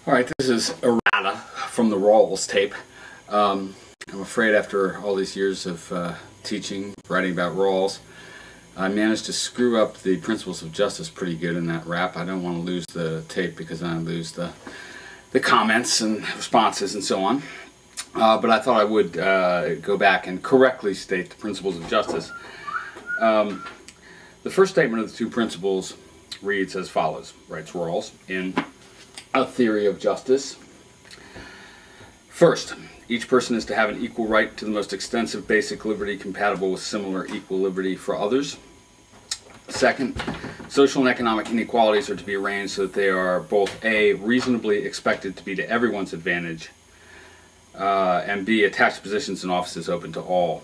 Alright, this is errata from the rawls tape. I'm afraid after all these years of teaching, writing about rawls, I managed to screw up the principles of justice pretty good in that rap. I don't want to lose the tape because then I lose the comments and responses and so on. But I thought I would go back and correctly state the principles of justice. The first statement of the two principles reads as follows, writes Rawls in A Theory of Justice. First, each person is to have an equal right to the most extensive basic liberty compatible with similar equal liberty for others. Second, social and economic inequalities are to be arranged so that they are both A, reasonably expected to be to everyone's advantage, and B, attached positions and offices open to all.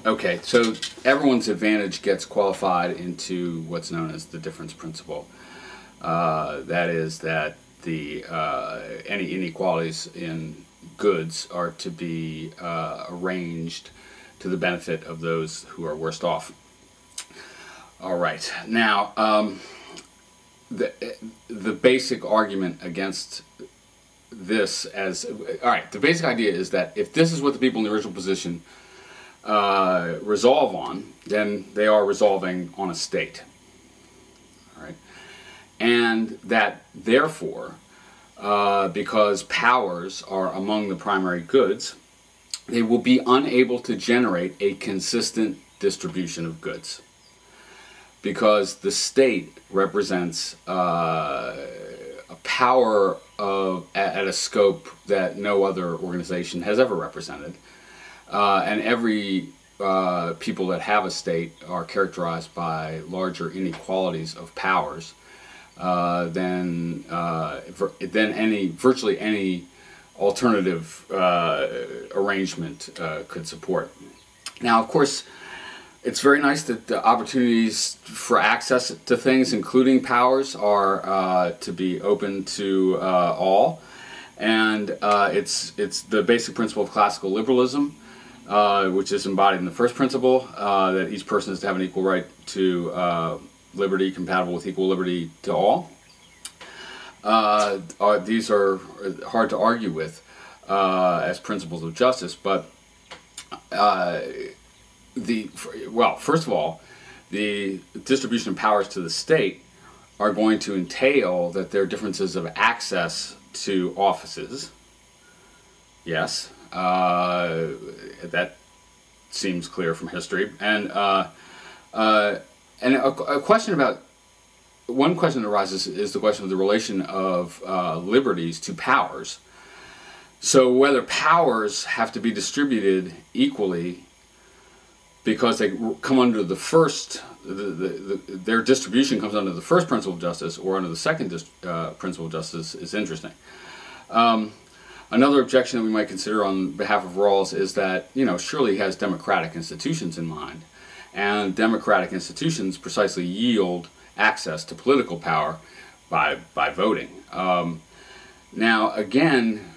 Okay, so everyone's advantage gets qualified into what's known as the difference principle. That is that any inequalities in goods are to be arranged to the benefit of those who are worst off. All right, now the basic argument against this the basic idea is that if this is what the people in the original position resolve on, then they are resolving on a state. All right, and that therefore, because powers are among the primary goods, they will be unable to generate a consistent distribution of goods, because the state represents a power at a scope that no other organization has ever represented, and every people that have a state are characterized by larger inequalities of powers than virtually any alternative arrangement could support. Now, of course, it's very nice that the opportunities for access to things, including powers, are to be open to all, and it's the basic principle of classical liberalism, which is embodied in the first principle, that each person is to have an equal right to liberty compatible with equal liberty to all. These are hard to argue with as principles of justice, but first of all, the distribution of powers to the state are going to entail that there are differences of access to offices. Yes, that seems clear from history, and one question that arises is the question of the relation of liberties to powers. So whether powers have to be distributed equally because they come under the first, their distribution comes under the first principle of justice or under the second principle of justice is interesting. Another objection that we might consider on behalf of Rawls is that, surely he has democratic institutions in mind, and democratic institutions precisely yield access to political power by voting. Now, again,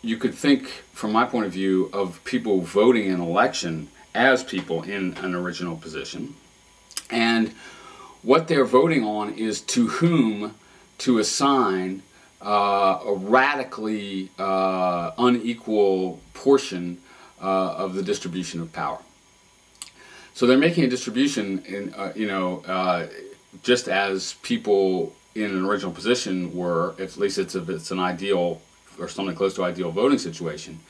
you could think, from my point of view, of people voting in an election as people in an original position, and what they're voting on is to whom to assign a radically unequal portion of the distribution of power. So they're making a distribution in, just as people in an original position were, at least it's an ideal or something close to ideal voting situation.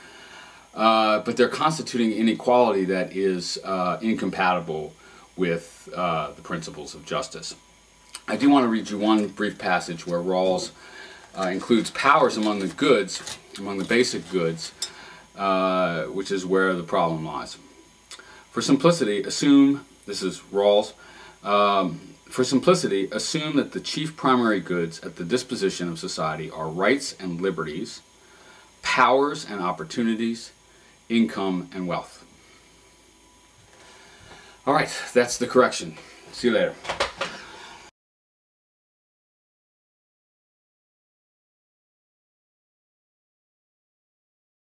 But they're constituting inequality that is incompatible with the principles of justice. I do want to read you one brief passage where Rawls includes powers among the goods, among the basic goods, which is where the problem lies. For simplicity, assume, this is Rawls, for simplicity, assume that the chief primary goods at the disposition of society are rights and liberties, powers and opportunities, income and wealth. All right, that's the correction. See you later.